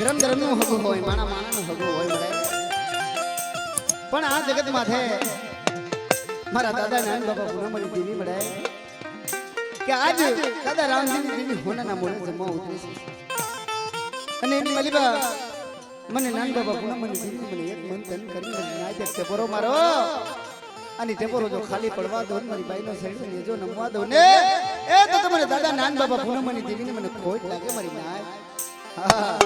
ધર્મ ધર્મનું હગું હોય, માણા માણાનું હગું હોય મળે. પણ આ જગત માથે મારા દાદા નાન બાબા પૂનમની દેવી મળે કે આજ દાદા રામજીની દેવી હોનાના મોડે જમવા ઉતરી છે. અને એની મલીબા મને નાન બાબા પૂનમની દેવી મને એક મન તન કરીને નાય ટેપોરો મારો અને ટેપોરો જો ખાલી પડવા દો મારી બાઈનો શરીર ને જો નમવા દો ને એ તો તમને દાદા નાન બાબા પૂનમની દેવીને મને ખોટ લાગે મારી નાય. હા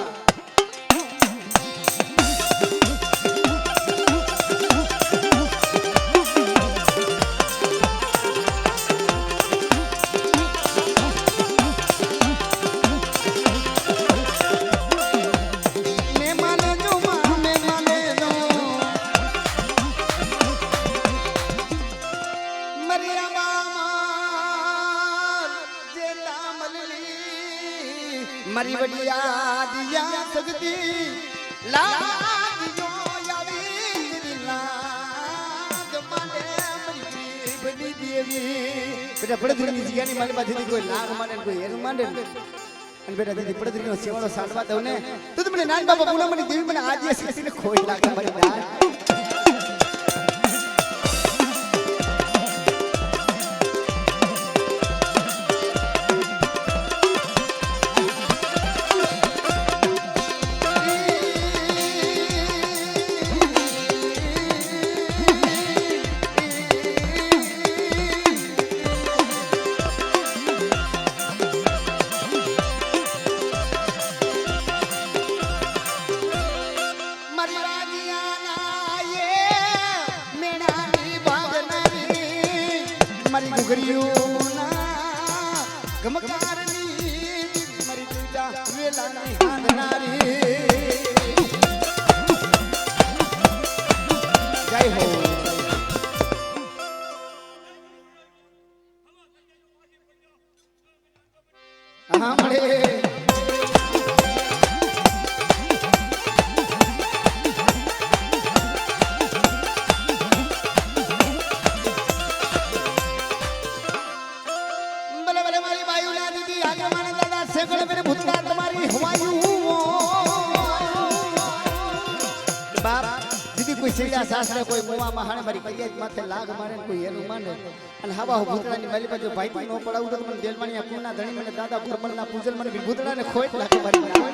મારી વડિયા દિયા સગતી લાગજો આવી લાગ માને મારી બની દેવી. બેટા પડદરીની જગ્યાની મારી પાસેથી કોઈ લાગ માને કોઈ એનું માને અને બેટા દીદી પડદરીનો સેવાળો સાંડવા દઉં ને તો તમને નાન બાબા પૂનમની દેવી મને આજે સગતીને ખોઈ લાગે મારી નાન. કોઈ મોવા મહાણે મારી કરિયાત માથે લાગ મારે કોઈ એનું માને અને હવા ભૂતળાની માલી બાજુ ભાઈ નો પડાવું તો મને દેલમાની કુના ધણી મને દાદા બ્રહ્મણના પૂજન મને ભૂતળાને ખોટ લાગે મારી મિત્રો.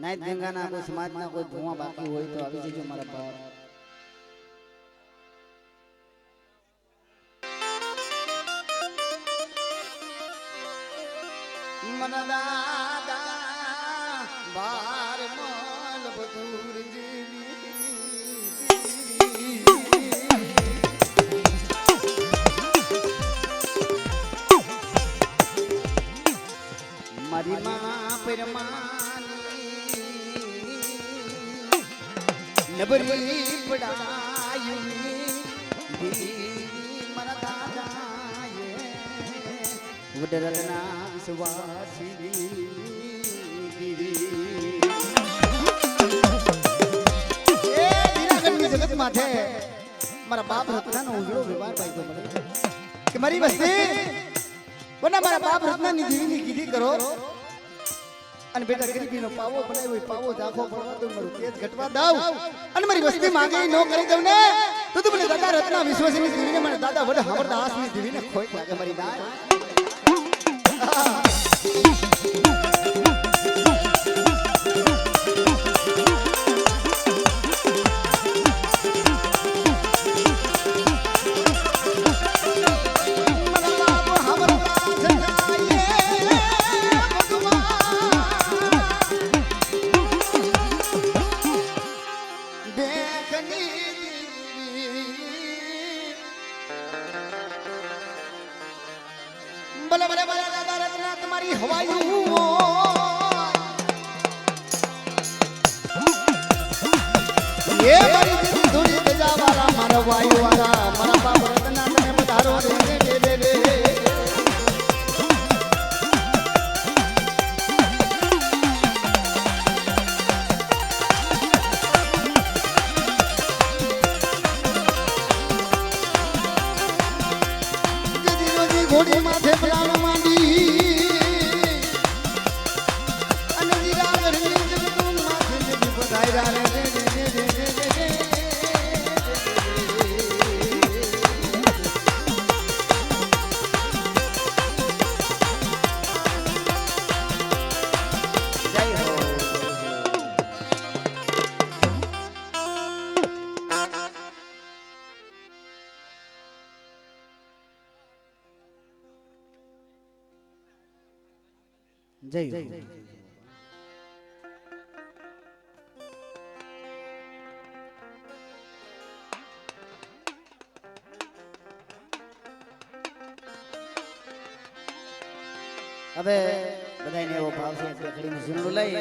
નાઈટ ગંગાના કોઈ સમાજના કોઈ ધુઆ બાકી હોય તો આવી જજો મારા બાપ. મન દાદા બાર મલ બદુર જેવી મારી માં પરમાની નબરી પડાયુની દેવી મારા દાદાએ વડરના વિશ્વાસી દેવી. એ દિનાગઢની જગત માથે મારા બાપ રત્નાનો ઉજળો વ્યવહાર પાઈ ગયો મને કે મારી વસ્તી બના મારા બાપ રત્નાની દેવીની કીધી કરો અને બેટા ગરીબીનો પાવો બનાવ્યો પાવો દાખો પડવા દઉં મારું તેજ ઘટવા દઉં અને મારી વસ્તી માંગે ન કરી દઉં ને તો તું મને દાદા રત્ના વિશ્વાસની દેવીને મને દાદા વડે હમરદાસની દેવીને ખોઈ લાગે મારી દાય. શેખની ભલે ભલે ભલે દાદા રત્ના તમારી હવાયું એ મારી દીદી ધૂળી ગજા વાળા મારા વાયુ વાળા મારા બાપ રત્ના તમે પધારો રે ઘોડી માથે પલાળો માંડી અને જીરા ગરમી જગતું માથે જગી પધાર્યા રે જય જય હવે બધાને એવો ભાવ છે કે ખડીનું ઝીણું લઈ